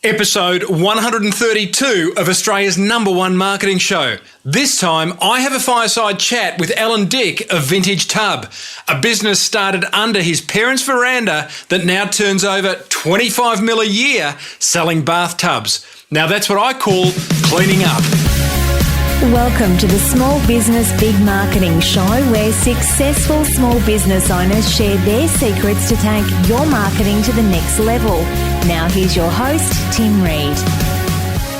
Episode 132 of Australia's #1 marketing show. This time, I have a fireside chat with Alan Dick of Vintage Tub, a business started under his parents' veranda that now turns over 25 mil a year selling bathtubs. Now that's what I call cleaning up. Welcome to the Small Business Big Marketing Show, where successful small business owners share their secrets to take your marketing to the next level. Now here's your host, Tim Reid.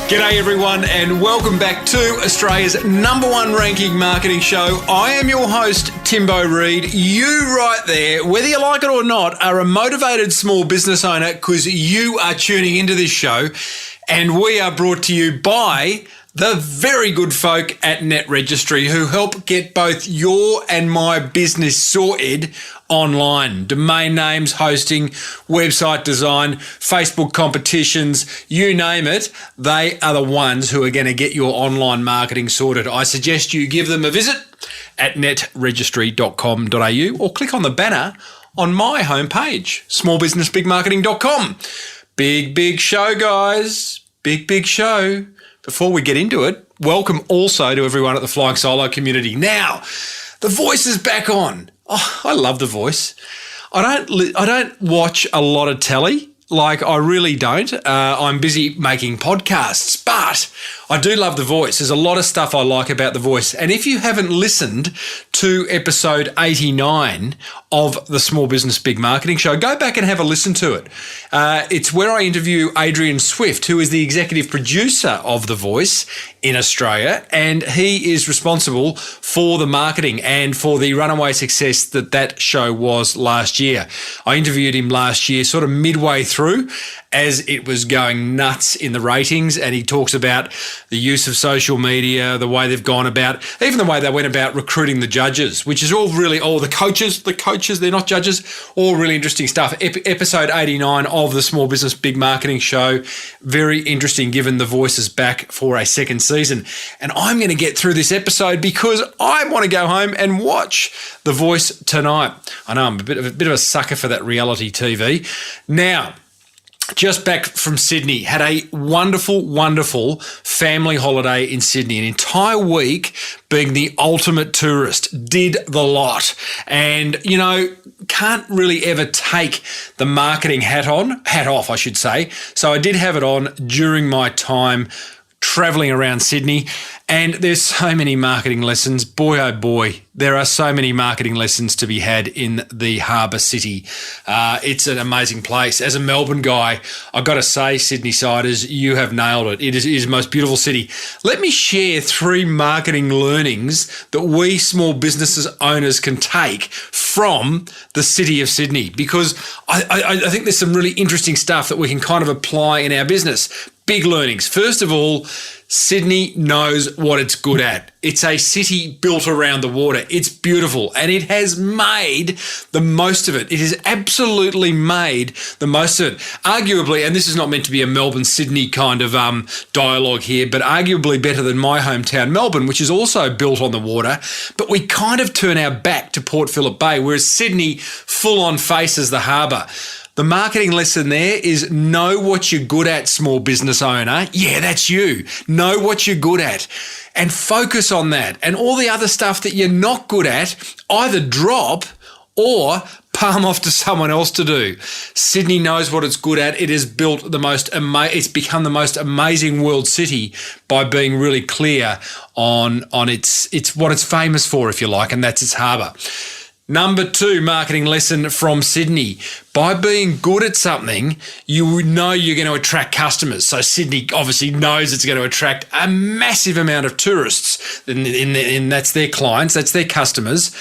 G'day everyone and welcome back to Australia's #1 ranking marketing show. I am your host, Timbo Reid. You right there, whether you like it or not, are a motivated small business owner because you are tuning into this show, and we are brought to you by the very good folk at Net Registry, who help get both your and my business sorted online. Domain names, hosting, website design, Facebook competitions, you name it, they are the ones who are going to get your online marketing sorted. I suggest you give them a visit at netregistry.com.au or click on the banner on my homepage, smallbusinessbigmarketing.com. Big show, guys. Big show. Before we get into it, welcome also to everyone at the Flying Solo community. Now, The Voice is back on. Oh, I love The Voice. I don't watch a lot of telly. I really don't. I'm busy making podcasts, but I do love The Voice. There's a lot of stuff I like about The Voice. And if you haven't listened to episode 89 of the Small Business Big Marketing Show, go back and have a listen to it. It's where I interview Adrian Swift, who is the executive producer of The Voice in Australia, and he is responsible for the marketing and for the runaway success that show was last year. I interviewed him last year, sort of midway through, as it was going nuts in the ratings, and he talks about the use of social media, the way they've gone about, even the way they went about recruiting the judges, which is all really, the coaches, they're not judges, all really interesting stuff. Episode 89 of the Small Business Big Marketing Show, very interesting given The Voice is back for a second season. And I'm going to get through this episode because I want to go home and watch The Voice tonight. I know I'm a bit of a sucker for that reality TV. Now, just back from Sydney, had a wonderful family holiday in Sydney, an entire week being the ultimate tourist, did the lot. And, can't really ever take the marketing hat off, I should say. So I did have it on during my time traveling around Sydney, and there's so many marketing lessons. Boy, oh boy, there are so many marketing lessons to be had in the harbour city. It's an amazing place. As a Melbourne guy, I've got to say, Sydney siders, you have nailed it. It is the most beautiful city. Let me share 3 marketing learnings that we small businesses owners can take from the city of Sydney, because I think there's some really interesting stuff that we can kind of apply in our business. Big learnings. First of all, Sydney knows what it's good at. It's a city built around the water. It's beautiful, and it has made the most of it. It has absolutely made the most of it. Arguably, and this is not meant to be a Melbourne-Sydney kind of dialogue here, but arguably better than my hometown, Melbourne, which is also built on the water, but we kind of turn our back to Port Phillip Bay, whereas Sydney full-on faces the harbour. The marketing lesson there is know what you're good at, small business owner. Yeah, that's you. Know what you're good at and focus on that. And all the other stuff that you're not good at, either drop or palm off to someone else to do. Sydney knows what it's good at. It has built it's become the most amazing world city by being really clear on its what it's famous for, if you like, and that's its harbour. Number 2 marketing lesson from Sydney. By being good at something, you know you're going to attract customers. So Sydney obviously knows it's going to attract a massive amount of tourists, and that's their clients, that's their customers.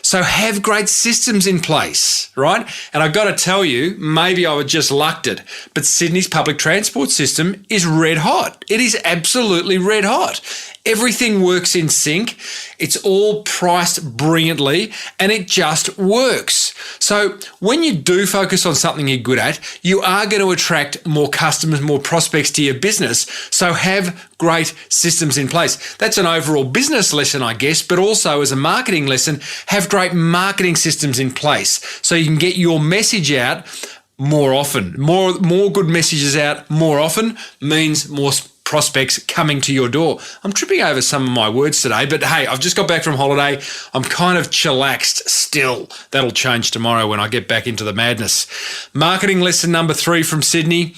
So have great systems in place, right? And I've got to tell you, maybe I just lucked it, but Sydney's public transport system is red hot. It is absolutely red hot. Everything works in sync. It's all priced brilliantly, and it just works. So when you do focus on something you're good at, you are going to attract more customers, more prospects to your business. So have great systems in place. That's an overall business lesson, I guess, but also as a marketing lesson, have great marketing systems in place so you can get your message out more often. More good messages out more often means more prospects coming to your door. I'm tripping over some of my words today, but hey, I've just got back from holiday. I'm kind of chillaxed still. That'll change tomorrow when I get back into the madness. Marketing lesson number 3 from Sydney.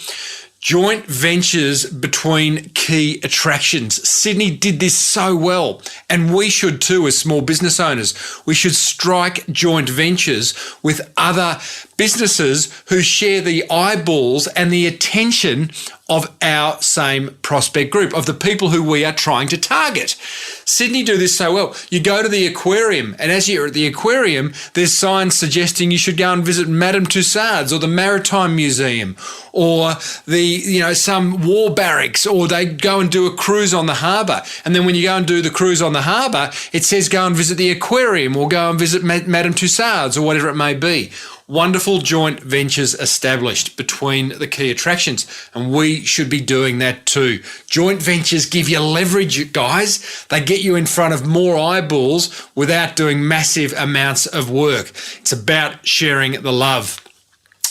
Joint ventures between key attractions. Sydney did this so well, and we should too as small business owners. We should strike joint ventures with other businesses who share the eyeballs and the attention of our same prospect group, of the people who we are trying to target. Sydney do this so well. You go to the aquarium, and as you're at the aquarium, there's signs suggesting you should go and visit Madame Tussauds or the Maritime Museum or some war barracks, or they go and do a cruise on the harbour. And then when you go and do the cruise on the harbour, it says go and visit the aquarium or go and visit Madame Tussauds or whatever it may be. Wonderful joint ventures established between the key attractions, and we should be doing that too. Joint ventures give you leverage, guys. They get you in front of more eyeballs without doing massive amounts of work. It's about sharing the love.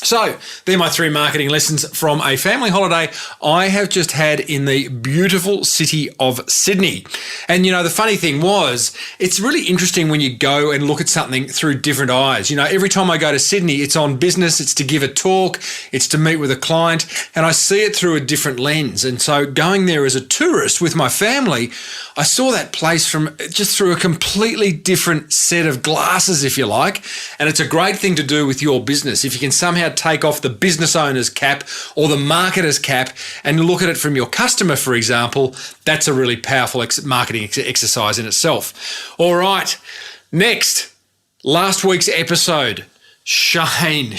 So, they're my 3 marketing lessons from a family holiday I have just had in the beautiful city of Sydney. And, the funny thing was, it's really interesting when you go and look at something through different eyes. Every time I go to Sydney, it's on business, it's to give a talk, it's to meet with a client, and I see it through a different lens. And so going there as a tourist with my family, I saw that place from just through a completely different set of glasses, if you like. And it's a great thing to do with your business. If you can somehow take off the business owner's cap or the marketer's cap and look at it from your customer, for example, that's a really powerful marketing exercise in itself. All right, next, last week's episode. Shane,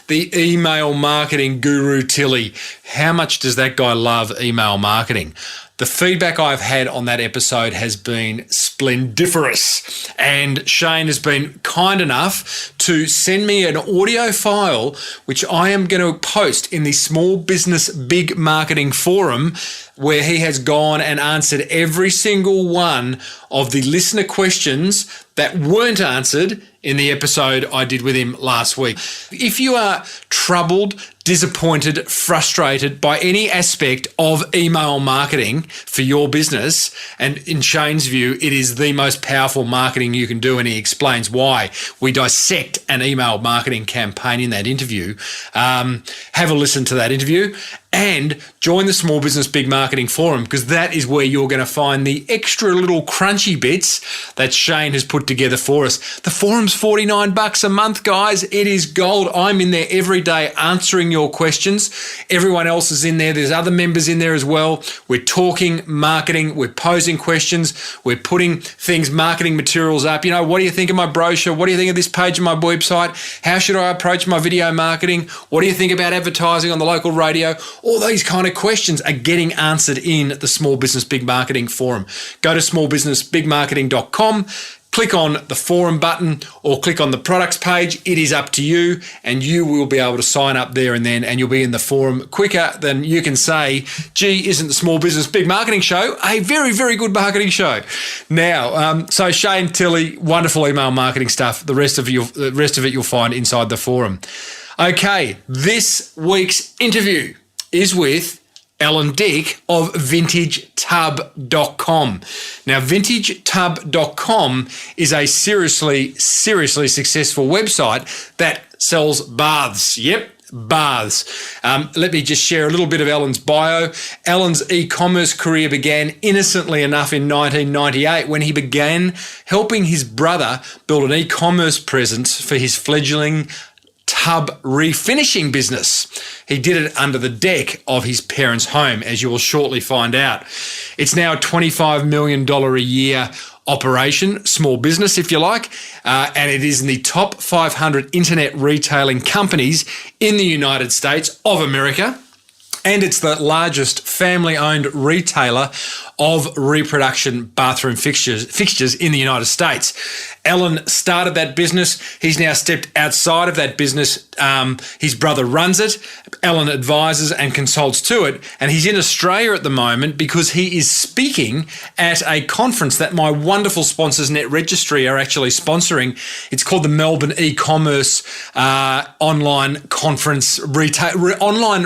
the email marketing guru Tilly. How much does that guy love email marketing? The feedback I've had on that episode has been splendiferous, and Shane has been kind enough to send me an audio file which I am going to post in the Small Business Big Marketing Forum, where he has gone and answered every single one of the listener questions that weren't answered in the episode I did with him last week. If you are troubled, disappointed, frustrated by any aspect of email marketing for your business, and in Shane's view, it is the most powerful marketing you can do, and he explains why. We dissect an email marketing campaign in that interview. Have a listen to that interview and join the Small Business Big Marketing Forum, because that is where you're going to find the extra little crunchy bits that Shane has put together for us. The forum's $49 a month, guys. It is gold. I'm in there every day answering your questions. Everyone else is in there. There's other members in there as well. We're talking marketing. We're posing questions. We're putting marketing materials up. What do you think of my brochure? What do you think of this page on my website? How should I approach my video marketing? What do you think about advertising on the local radio? All these kind of questions are getting answered in the Small Business Big Marketing Forum. Go to smallbusinessbigmarketing.com, click on the forum button or click on the products page. It is up to you, and you will be able to sign up there and then, and you'll be in the forum quicker than you can say, gee, isn't the Small Business Big Marketing Show a very, very good marketing show? Now, so Shane, Tilly, wonderful email marketing stuff. The rest of it you'll find inside the forum. Okay, this week's interview is with Alan Dick of VintageTub.com. Now, VintageTub.com is a seriously successful website that sells baths. Yep, baths. Let me just share a little bit of Alan's bio. Alan's e-commerce career began innocently enough in 1998 when he began helping his brother build an e-commerce presence for his fledgling tub refinishing business. He did it under the deck of his parents' home, as you will shortly find out. It's now a $25 million a year operation, small business if you like, and it is in the top 500 internet retailing companies in the United States of America. And it's the largest family-owned retailer of reproduction bathroom fixtures in the United States. Ellen started that business. He's now stepped outside of that business. His brother runs it. Ellen advises and consults to it. And he's in Australia at the moment because he is speaking at a conference that my wonderful sponsors, Net Registry, are actually sponsoring. It's called the Melbourne E-commerce online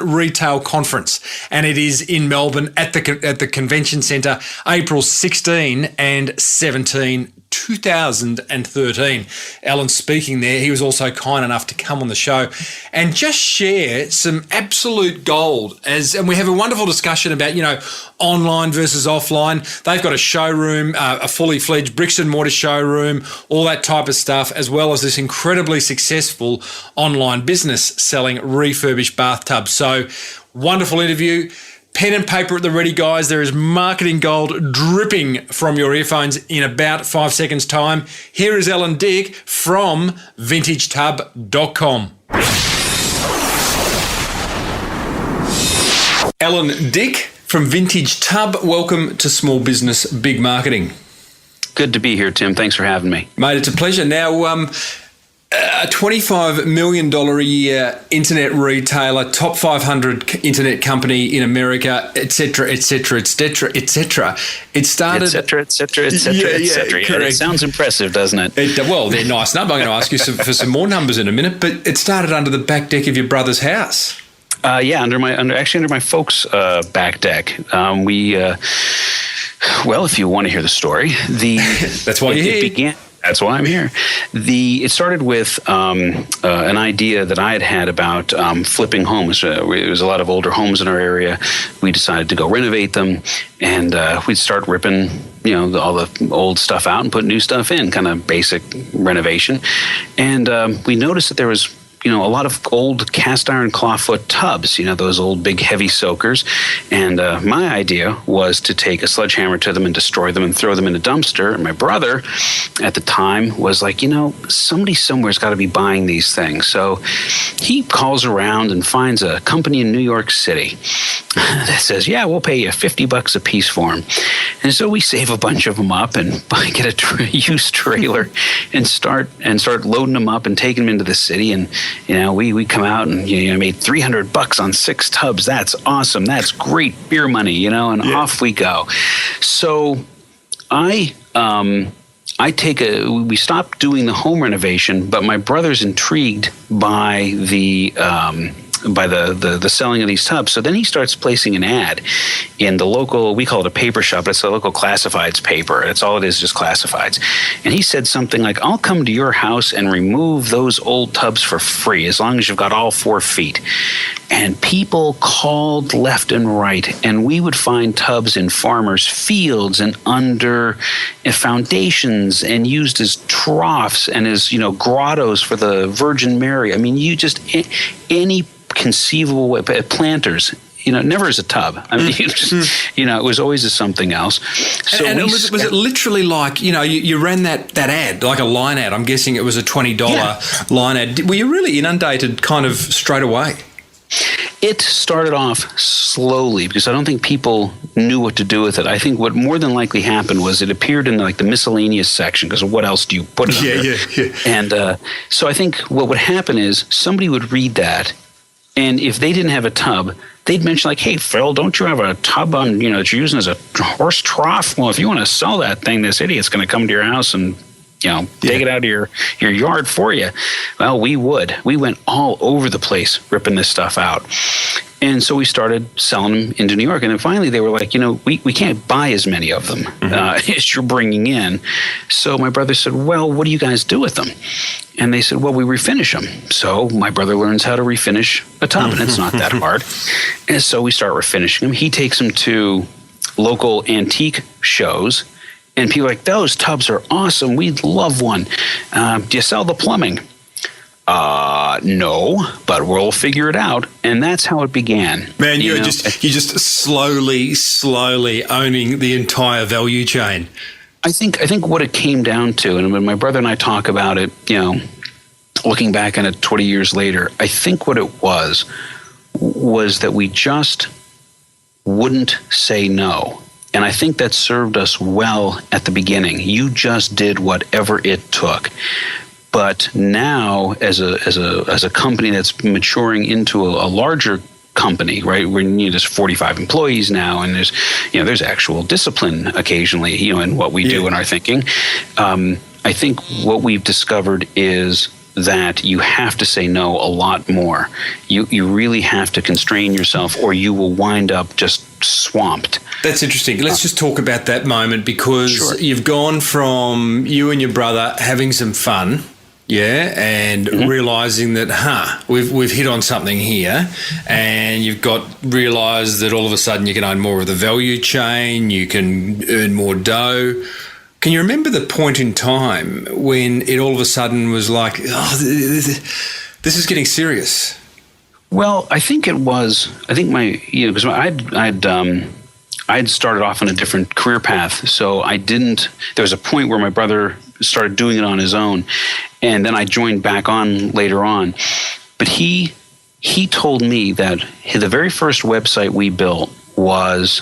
retail conference. And it is in Melbourne at the Convention Centre, April 16 and 17, 2013. Alan's speaking there. He was also kind enough to come on the show and just share some absolute gold. And we have a wonderful discussion about, online versus offline. They've got a showroom, a fully fledged bricks and mortar showroom, all that type of stuff, as well as this incredibly successful online business selling refurbished bathtubs. So wonderful interview. Pen and paper at the ready, guys. There is marketing gold dripping from your earphones in about 5 seconds' time. Here is Ellen Dick from vintagetub.com. Ellen Dick from Vintage Tub. Welcome to Small Business Big Marketing. Good to be here, Tim. Thanks for having me. Mate, it's a pleasure. Now, a $25 million a year internet retailer, top 500 internet company in America, et cetera, et cetera, et cetera, et cetera. It started... Et cetera, et cetera, et cetera, et cetera. Yeah, it sounds impressive, doesn't it? Well, they're nice numbers. I'm going to ask you for some more numbers in a minute, but it started under the back deck of your brother's house. Under my folks' back deck. Well, if you want to hear the story, that's why you're here. That's why I'm here. It started with an idea that I had about flipping homes. There was a lot of older homes in our area. We decided to go renovate them, and we'd start ripping, all the old stuff out and put new stuff in, kind of basic renovation. And we noticed that there was a lot of old cast iron clawfoot tubs, those old big heavy soakers. And my idea was to take a sledgehammer to them and destroy them and throw them in a dumpster. And my brother at the time was like, somebody somewhere's got to be buying these things. So he calls around and finds a company in New York City that says, yeah, we'll pay you $50 a piece for them. And so we save a bunch of them up and get a used trailer and start loading them up and taking them into the city. And we come out and made $300 on 6 tubs. That's awesome. That's great beer money, off we go. So we stopped doing the home renovation, but my brother's intrigued by the selling of these tubs. So then he starts placing an ad in the local, we call it a paper shop, but it's a local classifieds paper. That's all it is, just classifieds. And he said something like, I'll come to your house and remove those old tubs for free, as long as you've got all 4 feet. And people called left and right, and we would find tubs in farmers' fields and under foundations and used as troughs and as, grottos for the Virgin Mary. I mean, any conceivable way, planters, never as a tub. I mean, it was always as something else. So was it literally like, you ran that ad, like a line ad? I'm guessing it was a $20 line ad. Were you really inundated kind of straight away? It started off slowly because I don't think people knew what to do with it. I think what more than likely happened was it appeared in the miscellaneous section, because what else do you put it under? Yeah. And so I think what would happen is somebody would read that, and if they didn't have a tub, they'd mention like, hey, Phil, don't you have a tub on, that you're using as a horse trough? Well, if you want to sell that thing, this idiot's going to come to your house and take it out of your yard for you. Well, we went all over the place ripping this stuff out. And so we started selling them into New York. And then finally they were like, we can't buy as many of them as you're bringing in. So my brother said, well, what do you guys do with them? And they said, well, we refinish them. So my brother learns how to refinish a tub, and it's not that hard. And so we start refinishing them. He takes them to local antique shows, and people are like, those tubs are awesome. We'd love one. Do you sell the plumbing? No, but we'll figure it out. And that's how it began. Man, you're just slowly owning the entire value chain. I think what it came down to, and when my brother and I talk about it, looking back on it 20 years later, I think what it was that we just wouldn't say no. And I think that served us well at the beginning. You just did whatever it took. But now, as a company that's maturing into a larger company, right? There's 45 employees now, and there's actual discipline occasionally, in what we do in our thinking. I think what we've discovered is that you have to say no a lot more. You really have to constrain yourself, or you will wind up just swamped. That's interesting. Let's just talk about that moment, because you've gone from you and your brother having some fun. Yeah, and realising that, we've hit on something here, and you've realised that all of a sudden you can own more of the value chain, you can earn more dough. Can you remember the point in time when it all of a sudden was like, this is getting serious? Well, I think because I'd started off on a different career path, so there was a point where my brother started doing it on his own, and then I joined back on later on. But he told me that the very first website we built was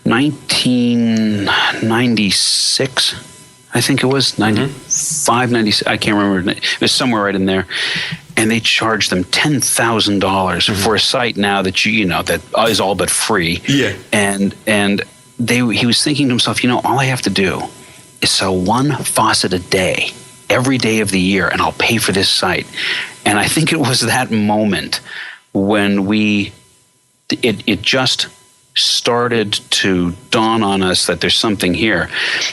1996, I think it was, 95, 96, I can't remember. It was somewhere right in there. And they charged them $10,000 for a site now that that is all but free. Yeah. And he was thinking to himself, all I have to do is sell one faucet a day, every day of the year, and I'll pay for this site. And I think it was that moment when it just started to dawn on us that there's something here.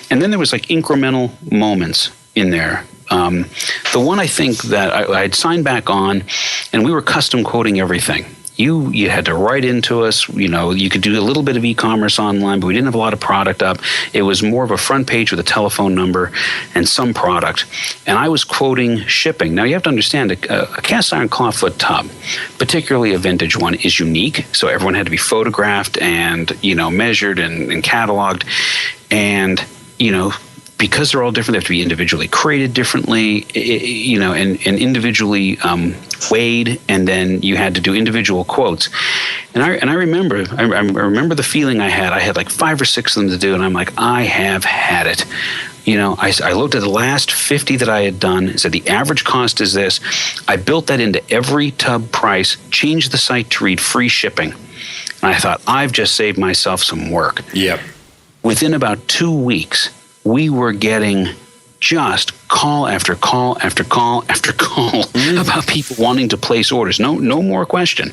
And then there was like incremental moments in there. The one I think that I'd signed back on, and we were custom quoting everything. You had to write into us. You could do a little bit of e-commerce online, but we didn't have a lot of product up. It was more of a front page with a telephone number and some product. And I was quoting shipping. Now, you have to understand, a cast iron clawfoot tub, particularly a vintage one, is unique. So everyone had to be photographed and, measured and cataloged. And, because they're all different, they have to be individually created differently, and individually weighed, and then you had to do individual quotes. And I remember the feeling I had. I had like 5 or 6 of them to do, and I'm like, I have had it. I looked at the last 50 that I had done, said the average cost is this. I built that into every tub price, changed the site to read free shipping. And I thought, I've just saved myself some work. Yep. Within about 2 weeks, we were getting just call after call after call after call about people wanting to place orders. No more question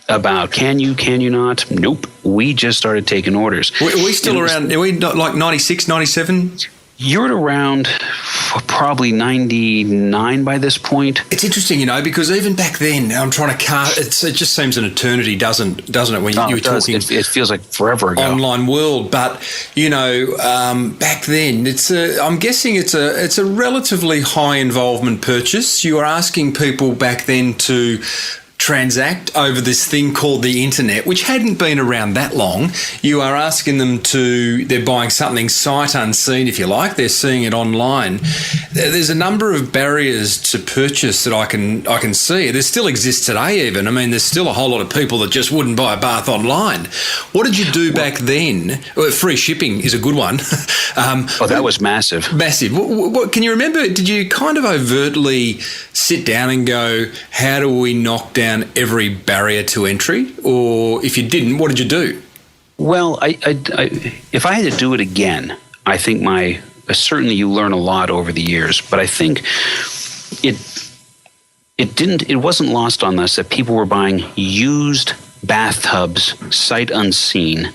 about can you not? Nope. We just started taking orders. Are we still around? Are we not like 96, 97? You're at around probably 99 by this point. It's interesting, because even back then, I'm trying to it just seems an eternity, doesn't it? When you were talking, it feels like forever ago. Online world, but back then, I'm guessing it's a relatively high involvement purchase. You were asking people back then to transact over this thing called the internet, which hadn't been around that long. You are asking them they're buying something sight unseen, if you like. They're seeing it online. There's a number of barriers to purchase that I can see. There still exists today even. I mean, there's still a whole lot of people that just wouldn't buy a bath online. What did you do back then? Well, free shipping is a good one. That was massive. Massive. What can you remember? Did you kind of overtly sit down and go, how do we knock down every barrier to entry? Or if you didn't, what did you do? Well, if I had to do it again, I think certainly you learn a lot over the years, but I think it wasn't lost on us that people were buying used bathtubs sight unseen.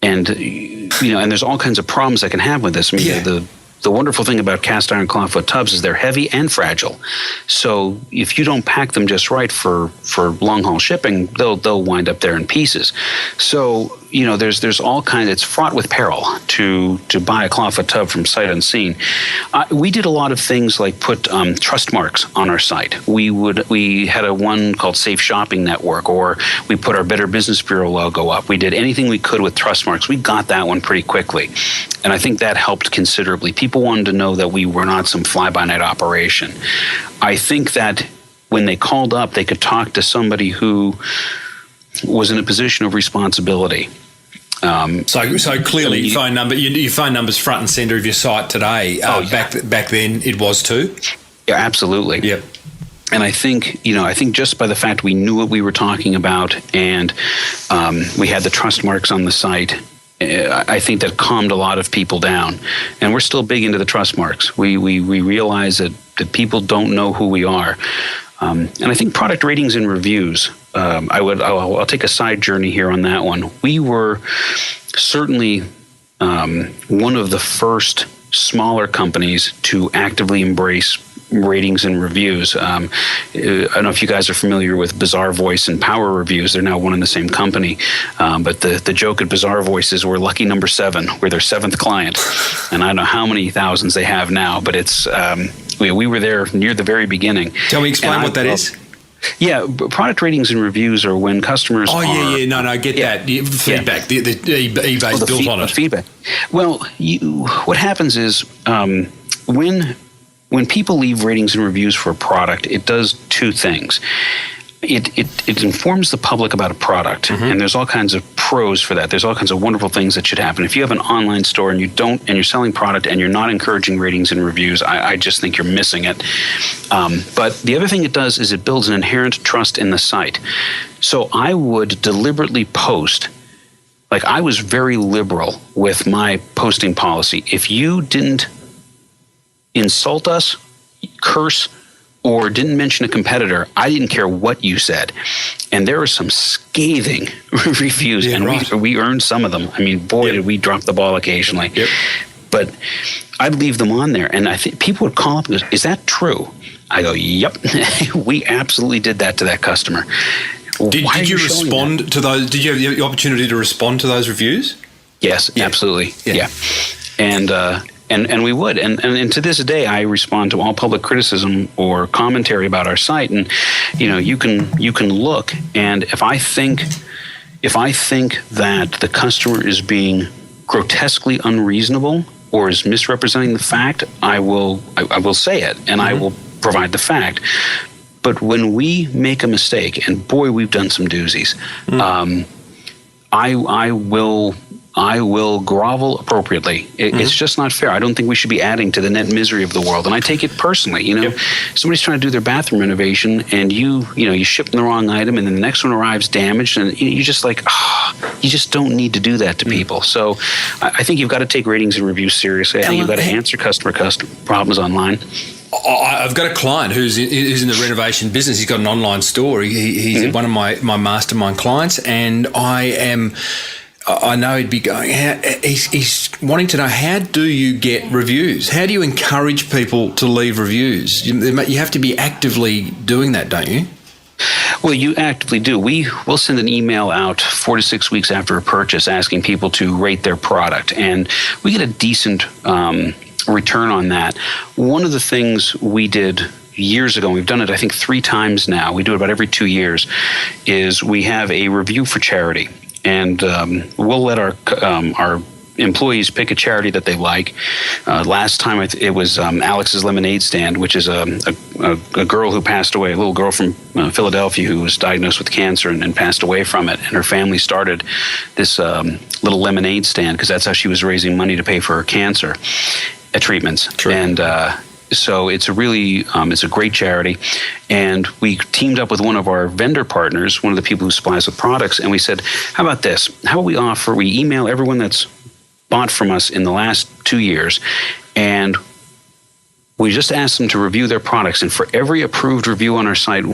And, and there's all kinds of problems that can happen with this. I mean, the wonderful thing about cast iron clawfoot tubs is they're heavy and fragile. So if you don't pack them just right for long haul shipping, they'll wind up there in pieces. So there's all kinds. It's fraught with peril to buy a clawfoot tub from sight unseen. We did a lot of things like put trust marks on our site. We had a one called Safe Shopping Network, or we put our Better Business Bureau logo up. We did anything we could with trust marks. We got that one pretty quickly, and I think that helped considerably. People wanted to know that we were not some fly-by-night operation. I think that when they called up, they could talk to somebody who was in a position of responsibility. So clearly, your phone number's front and center of your site today. Back then, it was too. Yeah, absolutely. Yep. And I think just by the fact we knew what we were talking about, and we had the trust marks on the site, I think that calmed a lot of people down. And we're still big into the trust marks. We realize that people don't know who we are. And I think product ratings and reviews, I'll take a side journey here on that one. We were certainly one of the first smaller companies to actively embrace ratings and reviews. I don't know if you guys are familiar with Bizarre Voice and Power Reviews. They're now one and the same company. But the joke at Bizarre Voice is we're lucky number 7. We're their 7th client. And I don't know how many thousands they have now, but it's we were there near the very beginning. Explain what that is. Yeah, product ratings and reviews are when customers I get that. Feedback. The eBay's built on it. Feedback. Well, what happens is when people leave ratings and reviews for a product, it does 2 things. It informs the public about a product, and there's all kinds of pros for that. There's all kinds of wonderful things that should happen. If you have an online store and you're selling product and you're not encouraging ratings and reviews, I just think you're missing it. But the other thing it does is it builds an inherent trust in the site. So I would deliberately post. Like, I was very liberal with my posting policy. If you didn't insult us, curse, or didn't mention a competitor, I didn't care what you said. And there were some scathing reviews, we earned some of them. I mean, boy, did we drop the ball occasionally. Yep. But I'd leave them on there, and I think people would call up and go, "Is that true?" I go, "Yep, we absolutely did that to that customer." Did you respond to those? Did you have the opportunity to respond to those reviews? Yes, absolutely. Yeah. And we would. And to this day, I respond to all public criticism or commentary about our site. And, you can look. And if I think that the customer is being grotesquely unreasonable or is misrepresenting the fact, I will say it, and I will provide the fact. But when we make a mistake, and boy, we've done some doozies, I will grovel appropriately. It's just not fair. I don't think we should be adding to the net misery of the world. And I take it personally. Somebody's trying to do their bathroom renovation, and you ship them the wrong item, and then the next one arrives damaged, and you just you just don't need to do that to people. So I think you've got to take ratings and reviews seriously. I think you've got to answer customer problems online. I've got a client who's in the renovation business. He's got an online store. He's one of my mastermind clients, and I know he'd be going, he's wanting to know, how do you get reviews? How do you encourage people to leave reviews? You have to be actively doing that, don't you? Well, you actively do. We'll send an email out 4 to 6 weeks after a purchase asking people to rate their product, and we get a decent return on that. One of the things we did years ago, and we've done it I think 3 times now, we do it about every 2 years, is we have a review for charity. And we'll let our employees pick a charity that they like. Last time it was Alex's Lemonade Stand, which is a girl who passed away, a little girl from Philadelphia who was diagnosed with cancer and passed away from it. And her family started this little lemonade stand because that's how she was raising money to pay for her cancer treatments. True. And so it's it's a great charity. And we teamed up with one of our vendor partners, one of the people who supplies with products, and we said, how about this? How about we email everyone that's bought from us in the last 2 years, and we just ask them to review their products. And for every approved review on our site,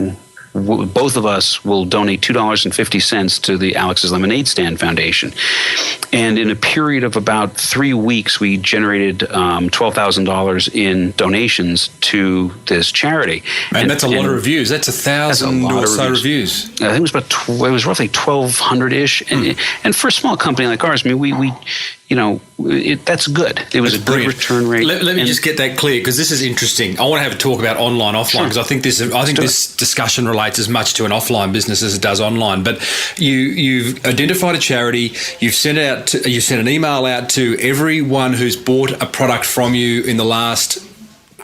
both of us will donate $2.50 to the Alex's Lemonade Stand Foundation. And in a period of about 3 weeks, we generated $12,000 in donations to this charity. And that's a lot of reviews. That's 1,000 or so reviews. I think it was roughly 1,200-ish. And for a small company like ours, I mean, that's good. It was a good return rate. Let me just get that clear, because this is interesting. I want to have a talk about online, offline, because I think this discussion relates as much to an offline business as it does online. But you've identified a charity. You've sent an email out to everyone who's bought a product from you in the last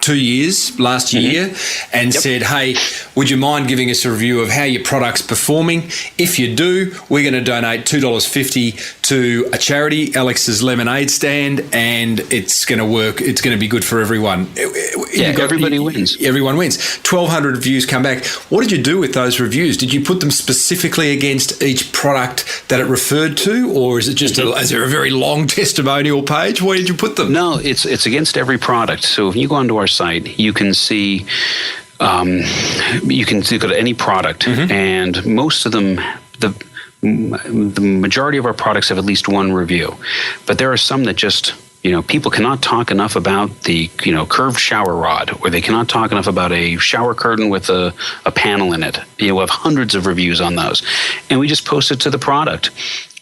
2 years last year and said, hey, would you mind giving us a review of how your product's performing? If you do, we're going to donate $2.50 to a charity, Alex's Lemonade Stand, and it's going to work. It's going to be good for everyone. Everybody wins. Everyone wins. 1,200 reviews come back. What did you do with those reviews? Did you put them specifically against each product that it referred to, or is it just is there a very long testimonial page? Where did you put them? No, it's against every product. So if you go onto our site, you can see you can look at any product, and most of them, the majority of our products have at least one review, but there are some that just, people cannot talk enough about the, curved shower rod, or they cannot talk enough about a shower curtain with a panel in it. We have hundreds of reviews on those, and we just post it to the product.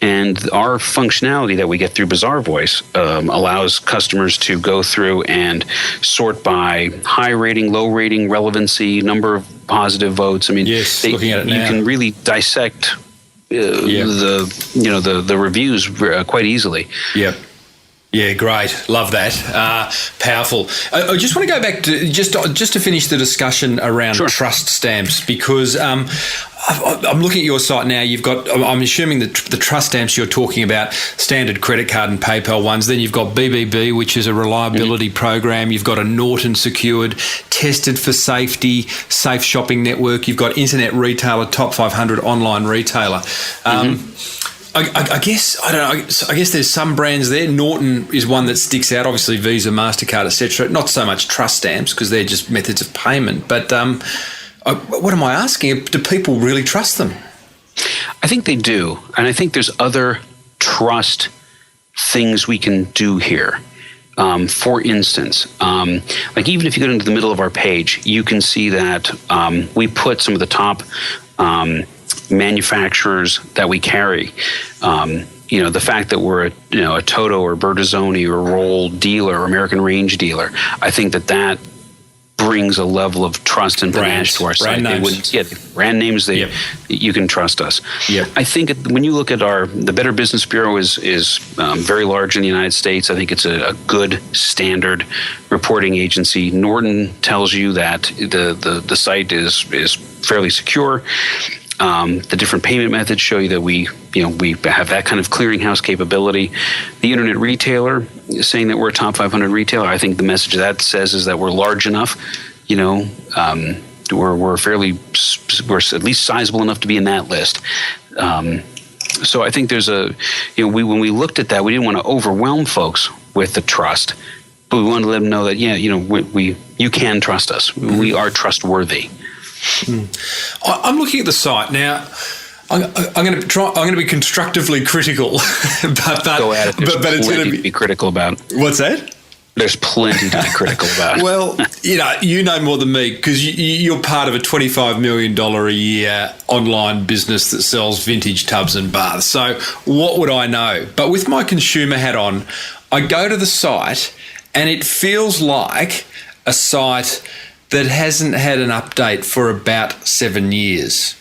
And our functionality that we get through Bazaar Voice allows customers to go through and sort by high rating, low rating, relevancy, number of positive votes. I mean, looking at it now, you can really dissect the reviews quite easily. Yep. Yeah, great. Love that. Powerful. I just want to go back to just to finish the discussion around trust stamps, because I'm looking at your site now. You've got, I'm assuming that the trust stamps you're talking about, standard credit card and PayPal ones. Then you've got BBB, which is a reliability program. You've got a Norton secured, tested for safety, safe shopping network. You've got internet retailer, top 500 online retailer. I guess there's some brands there. Norton is one that sticks out. Obviously, Visa, MasterCard, etc. Not so much trust stamps because they're just methods of payment. But what am I asking? Do people really trust them? I think they do, and I think there's other trust things we can do here. For instance, like even if you go into the middle of our page, you can see that we put some of the top manufacturers that we carry. The fact that we're a Toto or Bertazzoni or Roll dealer or American Range dealer, I think that brings a level of trust and panache to our site. Brand names. You can trust us. Yep. I think when you look at the Better Business Bureau is very large in the United States. I think it's a good standard reporting agency. Norton tells you that the site is fairly secure. The different payment methods show you that we have that kind of clearinghouse capability. The internet retailer is saying that we're a top 500 retailer. I think the message that says is that we're large enough. We're at least sizable enough to be in that list. So I think there's when we looked at that, we didn't want to overwhelm folks with the trust, but we wanted to let them know that you can trust us. We are trustworthy. I'm looking at the site now. I'm going to be constructively critical, but go at it. But it's going to be critical about. What's that? There's plenty to be critical about. Well, you know more than me because you're part of a $25 million a year online business that sells vintage tubs and baths. So what would I know? But with my consumer hat on, I go to the site and it feels like a site that hasn't had an update for about 7 years.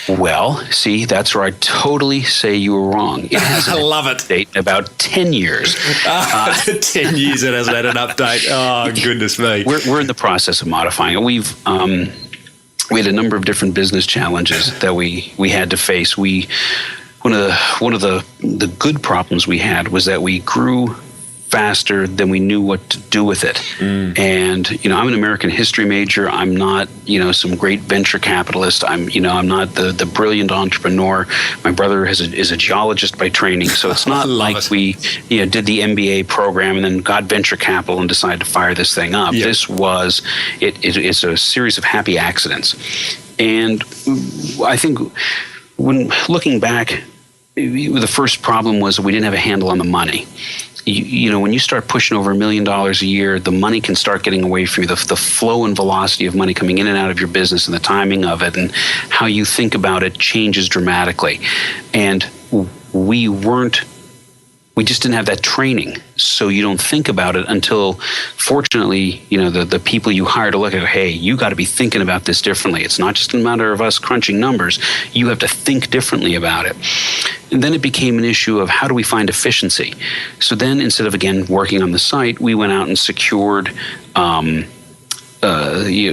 Well, see, that's where I totally say you were wrong. It hasn't I love it. Update in about 10 years. 10 years it hasn't had an update. Oh, goodness me. We're in the process of modifying it. We had a number of different business challenges that we had to face. One of the good problems we had was that we grew faster than we knew what to do with it. And I'm an American history major. I'm not some great venture capitalist. I'm not the brilliant entrepreneur. My brother is a geologist by training, so it's not like we did the MBA program and then got venture capital and decided to fire this thing up. Yep. This was it's a series of happy accidents. And I think when looking back, the first problem was we didn't have a handle on the money. When you start pushing over $1 million a year, the money can start getting away from you. The flow and velocity of money coming in and out of your business and the timing of it and how you think about it changes dramatically. And we just didn't have that training. So you don't think about it until, fortunately, the people you hire to look at, hey, you got to be thinking about this differently. It's not just a matter of us crunching numbers. You have to think differently about it. And then it became an issue of how do we find efficiency? So then instead of, again, working on the site, we went out and secured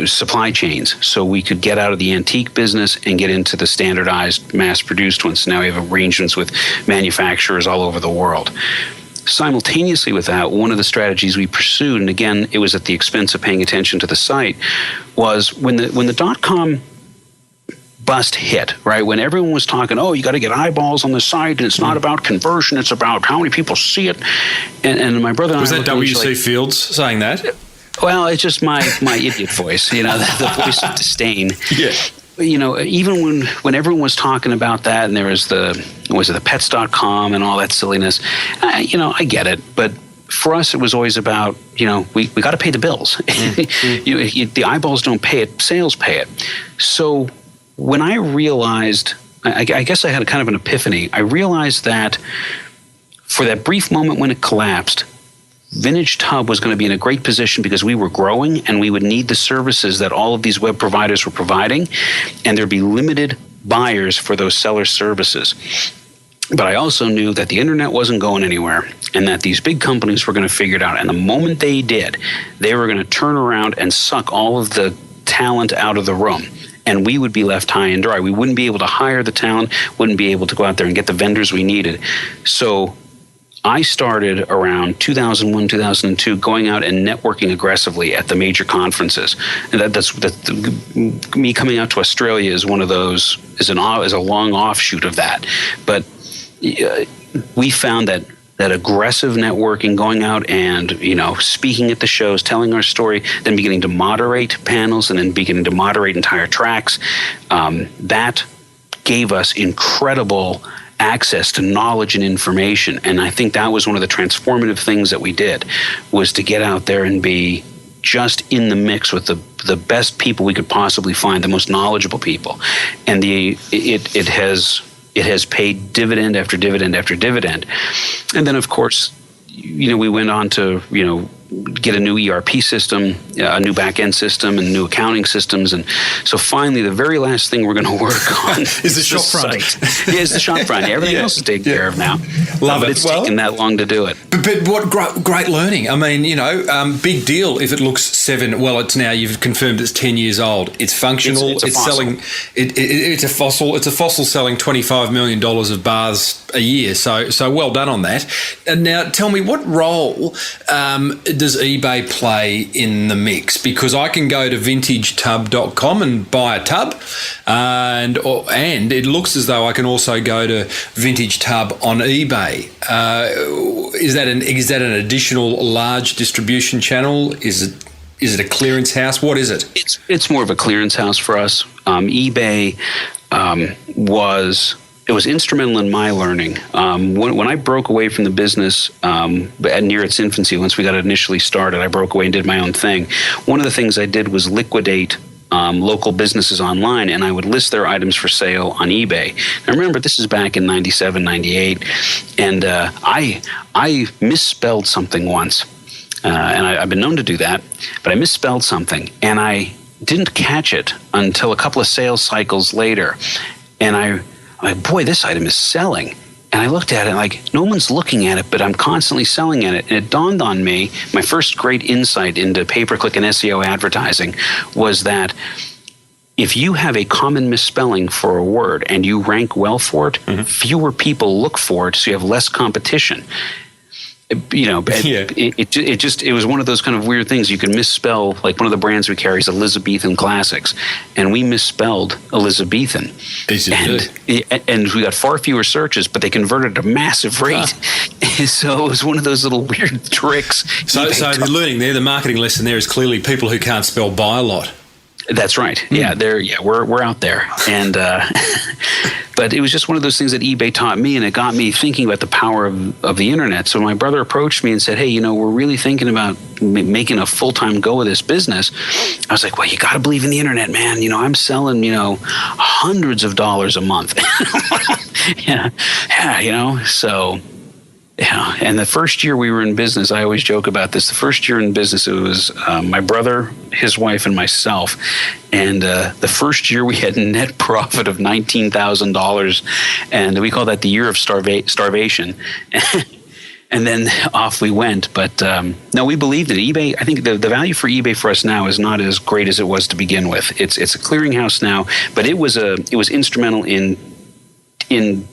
supply chains, so we could get out of the antique business and get into the standardized, mass-produced ones. Now we have arrangements with manufacturers all over the world. Simultaneously with that, one of the strategies we pursued, and again, it was at the expense of paying attention to the site, was when the dot-com bust hit, right? When everyone was talking, oh, you got to get eyeballs on the site, and it's not about conversion, it's about how many people see it. And my brother and was I... Was that W.C. Fields saying that? Well, it's just my idiot voice, the voice of disdain. Yeah. Even when everyone was talking about that, and there was the pets.com and all that silliness, I get it. But for us, it was always about, we got to pay the bills. The eyeballs don't pay it, sales pay it. So when I realized, I guess I had a kind of an epiphany. I realized that for that brief moment when it collapsed, Vintage Tub was going to be in a great position because we were growing and we would need the services that all of these web providers were providing, and there'd be limited buyers for those seller services. But I also knew that the internet wasn't going anywhere and that these big companies were going to figure it out. And the moment they did, they were going to turn around and suck all of the talent out of the room. And we would be left high and dry. We wouldn't be able to hire the talent, wouldn't be able to go out there and get the vendors we needed. So I started around 2001, 2002, going out and networking aggressively at the major conferences. And that's me coming out to Australia is one of those, is a long offshoot of that. But we found that aggressive networking, going out and speaking at the shows, telling our story, then beginning to moderate panels, and then beginning to moderate entire tracks, that gave us incredible access to knowledge and information. And I think that was one of the transformative things that we did, was to get out there and be just in the mix with the best people we could possibly find, the most knowledgeable people. And it has paid dividend after dividend after dividend. And then, of course, we went on to, get a new ERP system, a new back-end system, and new accounting systems. And so finally, the very last thing we're going to work on is the shop front. Yeah, it's the shop front. Everything else is taken care of now. Love but it. It's taken that long to do it. But what great learning. I mean, big deal if it looks 7. Well, it's now, you've confirmed it's 10 years old. It's functional. It's selling. It's a fossil. It's a fossil selling $25 million of baths a year. So well done on that. And now tell me, what role does eBay play in the mix? Because I can go to vintagetub.com and buy a tub, and it looks as though I can also go to Vintage Tub on eBay. Is that an additional large distribution channel? Is it a clearance house? What is it? It's more of a clearance house for us. eBay was instrumental in my learning. When I broke away from the business near its infancy, once we got it initially started, I broke away and did my own thing. One of the things I did was liquidate local businesses online, and I would list their items for sale on eBay. Now remember, this is back in 97, 98, and I misspelled something once. And I've been known to do that, but I misspelled something, and I didn't catch it until a couple of sales cycles later. And I'm like, boy, this item is selling. And I looked at it like, no one's looking at it, but I'm constantly selling at it. And it dawned on me, my first great insight into pay-per-click and SEO advertising was that if you have a common misspelling for a word and you rank well for it, fewer people look for it, so you have less competition. It was one of those kind of weird things. You can misspell, like one of the brands we carry is Elizabethan Classics, and we misspelled Elizabethan. And we got far fewer searches, but they converted at a massive rate. So it was one of those little weird tricks. So the learning there, the marketing lesson there is clearly people who can't spell buy a lot. That's right. Yeah, we're out there, and but it was just one of those things that eBay taught me, and it got me thinking about the power of the internet. So my brother approached me and said, "Hey, we're really thinking about making a full-time go of this business." I was like, "Well, you got to believe in the internet, man. I'm selling hundreds of dollars a month." So. Yeah, and the first year we were in business, I always joke about this. The first year in business, it was my brother, his wife, and myself. And the first year we had net profit of $19,000, and we call that the year of starvation. And then off we went. But no, we believe that eBay, I think the value for eBay for us now is not as great as it was to begin with. It's a clearinghouse now, but it was instrumental in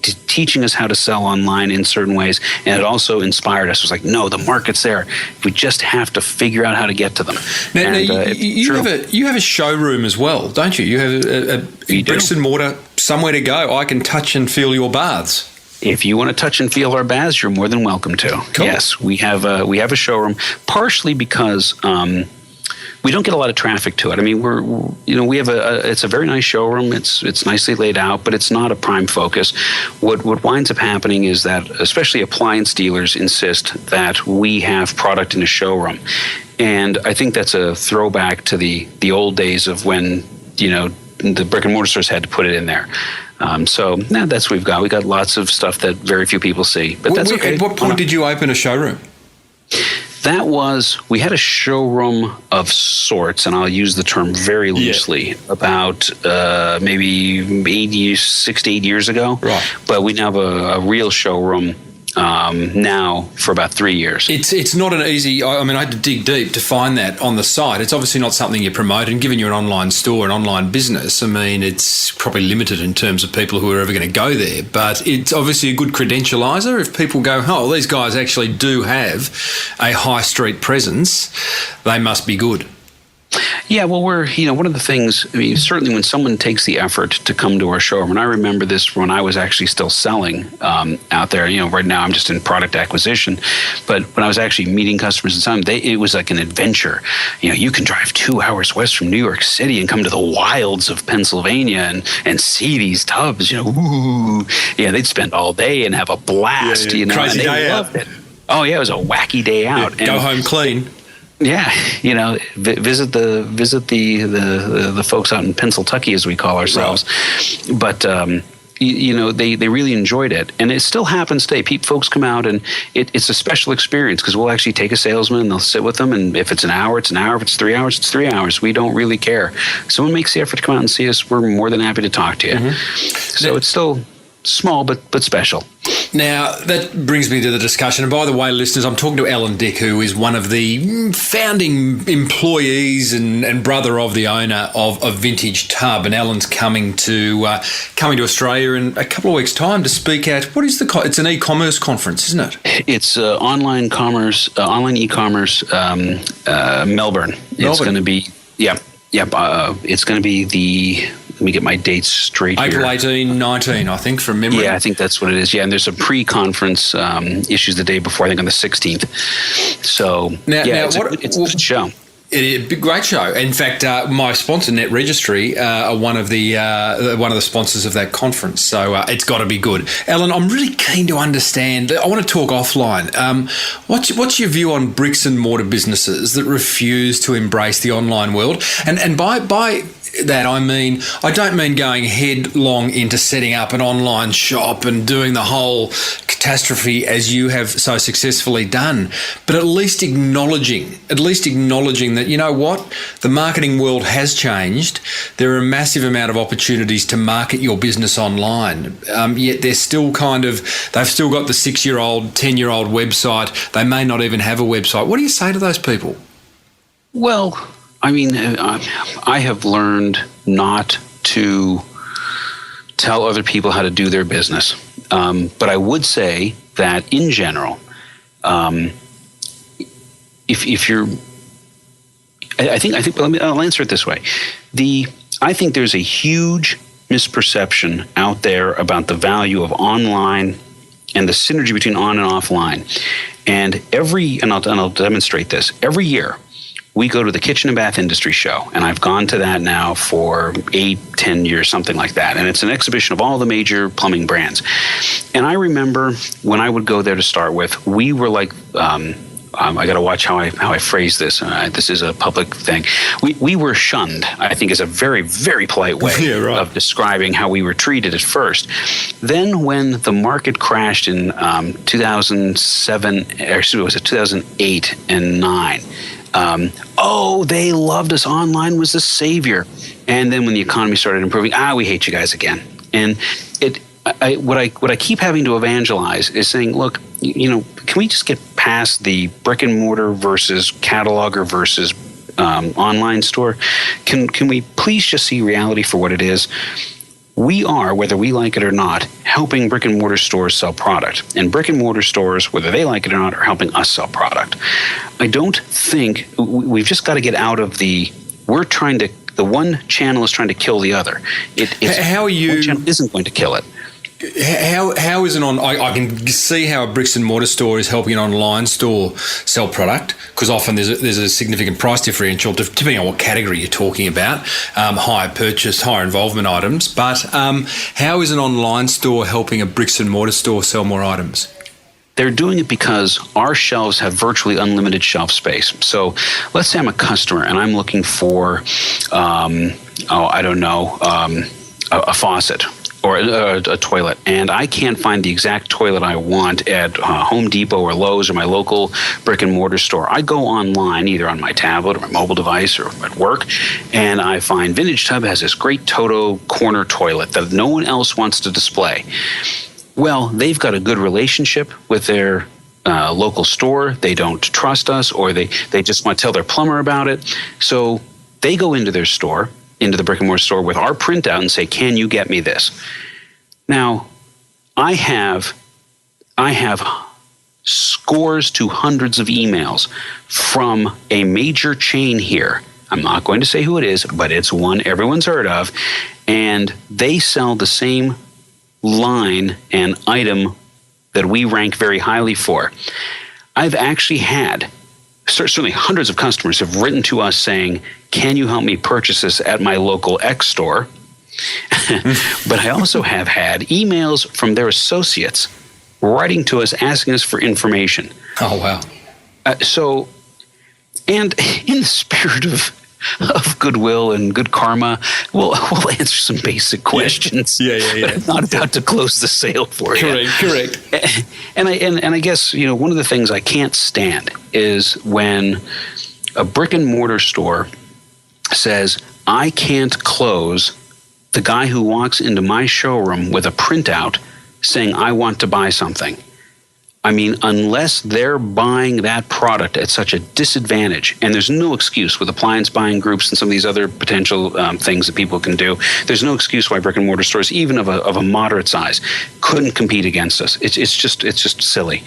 teaching us how to sell online in certain ways, and it also inspired us. It was like, no, the market's there. We just have to figure out how to get to them. Now, you have a showroom as well, don't you? You have a bricks and mortar, somewhere to go. I can touch and feel your baths. If you want to touch and feel our baths, you're more than welcome to. Cool. Yes, we have a showroom, partially because we don't get a lot of traffic to it. I mean, we have it's a very nice showroom. It's nicely laid out, but it's not a prime focus. What winds up happening is that, especially appliance dealers insist that we have product in a showroom, and I think that's a throwback to the old days of when the brick and mortar stores had to put it in there. So that's what we've got. We got lots of stuff that very few people see, but that's okay. At what point did you open a showroom? We had a showroom of sorts, and I'll use the term very loosely, about maybe 6 to 8 years ago. Right. But we now have a real showroom now for about 3 years. It's not an easy, I mean, I had to dig deep to find that on the site. It's obviously not something you promote, and given you're an online store, an online business, I mean, it's probably limited in terms of people who are ever going to go there, but it's obviously a good credentializer. If people go, oh, these guys actually do have a high street presence, they must be good. Yeah, well, one of the things, I mean, certainly when someone takes the effort to come to our showroom, and I remember this when I was actually still selling out there, right now I'm just in product acquisition, but when I was actually meeting customers and selling, it was like an adventure. You can drive 2 hours west from New York City and come to the wilds of Pennsylvania and see these tubs, ooh. Yeah, they'd spend all day and have a blast, Crazy and they day loved out. it. Oh, yeah, it was a wacky day out. Go home clean. Yeah, visit the folks out in Pennsylvania, as we call ourselves. Right. But they really enjoyed it, and it still happens today. Folks come out, and it's a special experience because we'll actually take a salesman and they'll sit with them, and if it's an hour, it's an hour. If it's 3 hours, it's 3 hours. We don't really care. If someone makes the effort to come out and see us, we're more than happy to talk to you. Mm-hmm. So it's still small but special. Now, that brings me to the discussion. And by the way, listeners, I'm talking to Alan Dick, who is one of the founding employees and brother of the owner of Vintage Tub. And Alan's coming to Australia in a couple of weeks' time to speak at, it's an e-commerce conference, isn't it? It's online e-commerce, Melbourne. It's going to be, it's going to be let me get my dates straight here. April 18, 19, I think, from memory. Yeah, I think that's what it is. Yeah, and there's a pre-conference issues the day before, I think on the 16th. So, it's a good show. It's a great show. In fact, my sponsor, Net Registry, are one of the sponsors of that conference. So it's got to be good. Alan, I'm really keen to understand. I want to talk offline. What's your view on bricks and mortar businesses that refuse to embrace the online world? And by that I don't mean going headlong into setting up an online shop and doing the whole catastrophe as you have so successfully done, but at least acknowledging that, you know what, the marketing world has changed. There are a massive amount of opportunities to market your business online, yet they've still got the 6-year-old, 10-year-old website. They may not even have a website. What do you say to those people? Well, I mean, I have learned not to tell other people how to do their business. But I would say that in general, if you're, I'll answer it this way. I think there's a huge misperception out there about the value of online and the synergy between on and offline. And I'll demonstrate this every year. We go to the Kitchen and Bath Industry Show, and I've gone to that now for 8-10 years, something like that. And it's an exhibition of all the major plumbing brands. And I remember when I would go there to start with, we were like, I got to watch how I phrase this. This is a public thing. We were shunned, I think, is a very, very polite way of describing how we were treated at first. Then when the market crashed in 2008 and 9, they loved us. Online was the savior. And then when the economy started improving, we hate you guys again. And what I keep having to evangelize is saying, look, can we just get past the brick and mortar versus cataloger versus online store? Can we please just see reality for what it is? We are, whether we like it or not, helping brick and mortar stores sell product. And brick and mortar stores, whether they like it or not, are helping us sell product. I don't think we've just got to get out of the one channel is trying to kill the other. How are you? One channel isn't going to kill it. How is I can see how a bricks and mortar store is helping an online store sell product, because often there's a significant price differential depending on what category you're talking about, higher purchase, higher involvement items. But how is an online store helping a bricks and mortar store sell more items? They're doing it because our shelves have virtually unlimited shelf space. So let's say I'm a customer and I'm looking for, a faucet or a toilet, and I can't find the exact toilet I want at Home Depot or Lowe's or my local brick and mortar store. I go online, either on my tablet or my mobile device or at work, and I find Vintage Tub has this great Toto corner toilet that no one else wants to display. Well, they've got a good relationship with their local store. They don't trust us, or they just want to tell their plumber about it. So they go into their store, into the brick and mortar store with our printout and say, can you get me this? Now, I have scores to hundreds of emails from a major chain here. I'm not going to say who it is, but it's one everyone's heard of. And they sell the same line and item that we rank very highly for. I've actually had certainly hundreds of customers have written to us saying, can you help me purchase this at my local X store? But I also have had emails from their associates writing to us asking us for information. Oh, wow. And in the spirit of goodwill and good karma, we'll answer some basic questions. Yeah. But I'm not about to close the sale for you. Correct. And I guess, one of the things I can't stand is when a brick and mortar store says, I can't close the guy who walks into my showroom with a printout saying, I want to buy something. I mean, unless they're buying that product at such a disadvantage, and there's no excuse with appliance buying groups and some of these other potential things that people can do, there's no excuse why brick and mortar stores, even of a moderate size, couldn't compete against us. It's just silly,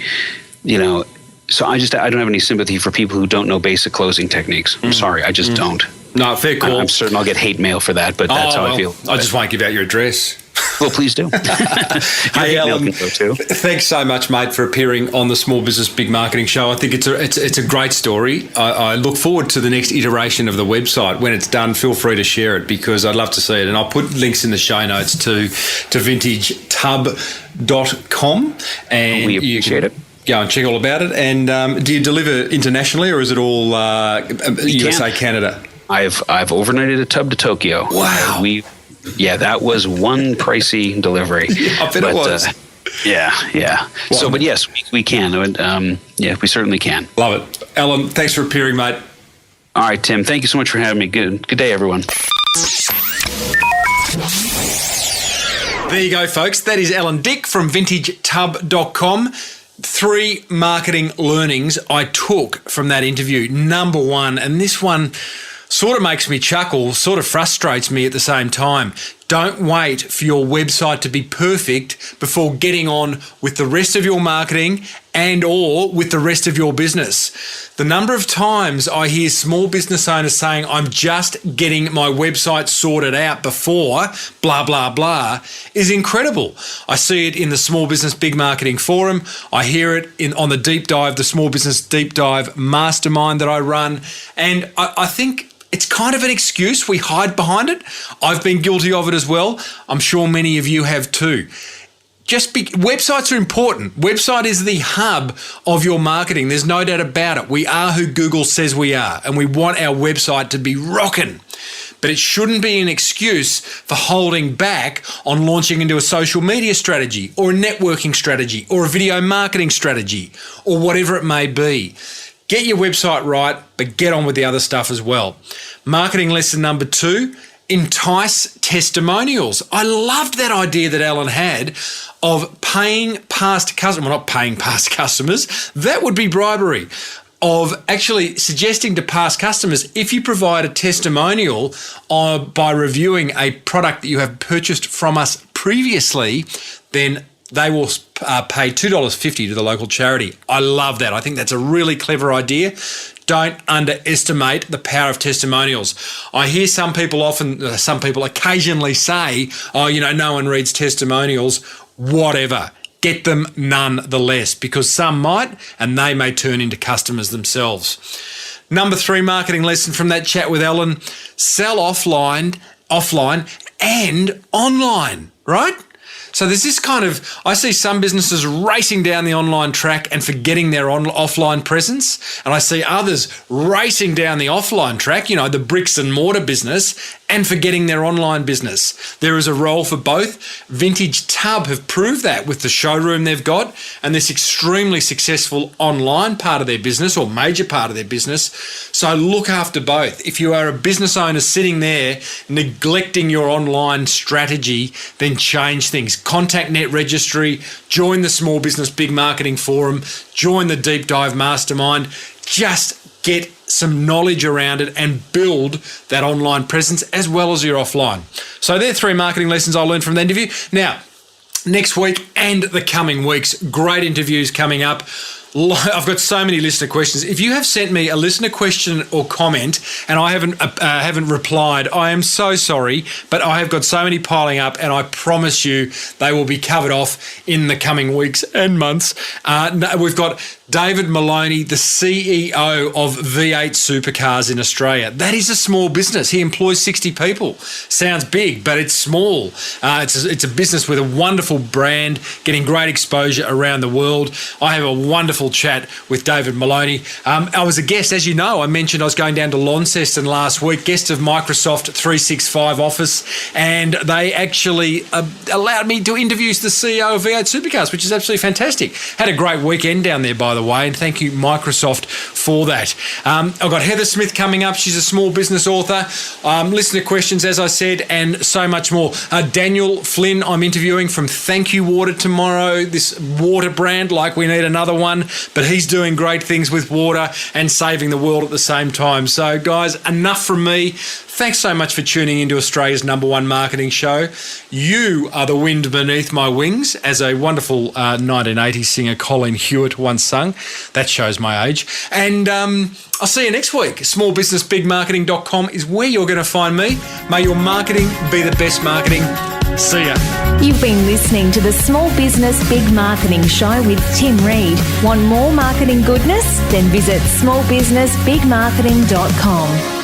So I don't have any sympathy for people who don't know basic closing techniques. I'm sorry, I just don't. No, fair call. I'm certain I'll get hate mail for that, but that's how I feel. I just won't give out your address. Well, please do. Hey, Alan, thanks so much, mate, for appearing on the Small Business Big Marketing Show. I think it's a great story. I look forward to the next iteration of the website. When it's done, feel free to share it, because I'd love to see it. And I'll put links in the show notes to vintagetub.com. And we appreciate it. Go and check all about it. And do you deliver internationally, or is it all USA, Canada? I've overnighted a tub to Tokyo. Wow. That was one pricey delivery. I bet it was. Yeah. Well, so, but yes, we can. We certainly can. Love it. Alan, thanks for appearing, mate. All right, Tim. Thank you so much for having me. Good day, everyone. There you go, folks. That is Alan Dick from vintagetub.com. 3 marketing learnings I took from that interview. Number 1, and this one sort of makes me chuckle, sort of frustrates me at the same time. Don't wait for your website to be perfect before getting on with the rest of your marketing and or with the rest of your business. The number of times I hear small business owners saying, I'm just getting my website sorted out before blah, blah, blah, is incredible. I see it in the Small Business Big Marketing Forum. I hear it on the Deep Dive, the Small Business Deep Dive Mastermind that I run. And I think it's kind of an excuse. We hide behind it. I've been guilty of it as well. I'm sure many of you have too. Websites are important. Website is the hub of your marketing. There's no doubt about it. We are who Google says we are, and we want our website to be rocking. But it shouldn't be an excuse for holding back on launching into a social media strategy or a networking strategy or a video marketing strategy or whatever it may be. Get your website right, but get on with the other stuff as well. Marketing lesson number 2, entice testimonials. I loved that idea that Alan had of paying past customers. Well, not paying past customers. That would be bribery. Of actually suggesting to past customers, if you provide a testimonial by reviewing a product that you have purchased from us previously, then they will pay $2.50 to the local charity. I love that. I think that's a really clever idea. Don't underestimate the power of testimonials. I hear some people occasionally say, oh, no one reads testimonials, whatever. Get them nonetheless, because some might, and they may turn into customers themselves. Number 3 marketing lesson from that chat with Ellen: sell offline and online, right? So there's this I see some businesses racing down the online track and forgetting their offline presence. And I see others racing down the offline track, the bricks and mortar business, and forgetting their online business. There is a role for both. Vintage Tub have proved that with the showroom they've got and this extremely successful online part of their business, or major part of their business. So look after both. If you are a business owner sitting there neglecting your online strategy, then change things. Contact Net Registry, join the Small Business Big Marketing Forum, join the Deep Dive Mastermind. Just get some knowledge around it and build that online presence as well as your offline. So there are 3 marketing lessons I learned from the interview. Now, next week and the coming weeks, great interviews coming up. I've got so many listener questions. If you have sent me a listener question or comment and I haven't replied, I am so sorry, but I have got so many piling up, and I promise you they will be covered off in the coming weeks and months. We've got David Maloney, the CEO of V8 Supercars in Australia. That is a small business. He employs 60 people. Sounds big, but it's small. It's a business with a wonderful brand, getting great exposure around the world. I have a wonderful chat with David Maloney. I was a guest, as you know, I mentioned I was going down to Launceston last week, guest of Microsoft 365 Office, and they actually allowed me to interview the CEO of V8 Supercars, which is absolutely fantastic. Had a great weekend down there, by the way, and thank you, Microsoft, for that. I've got Heather Smith coming up. She's a small business author. Listener questions, as I said, and so much more. Daniel Flynn, I'm interviewing from Thank You Water tomorrow, this water brand, like we need another one, but he's doing great things with water and saving the world at the same time. So, guys, enough from me. Thanks so much for tuning into Australia's #1 marketing show. You are the wind beneath my wings, as a wonderful 1980s singer Colin Hewitt once sung. That shows my age. And I'll see you next week. smallbusinessbigmarketing.com is where you're going to find me. May your marketing be the best marketing. See ya. You've been listening to the Small Business Big Marketing Show with Tim Reid. Want more marketing goodness? Then visit smallbusinessbigmarketing.com.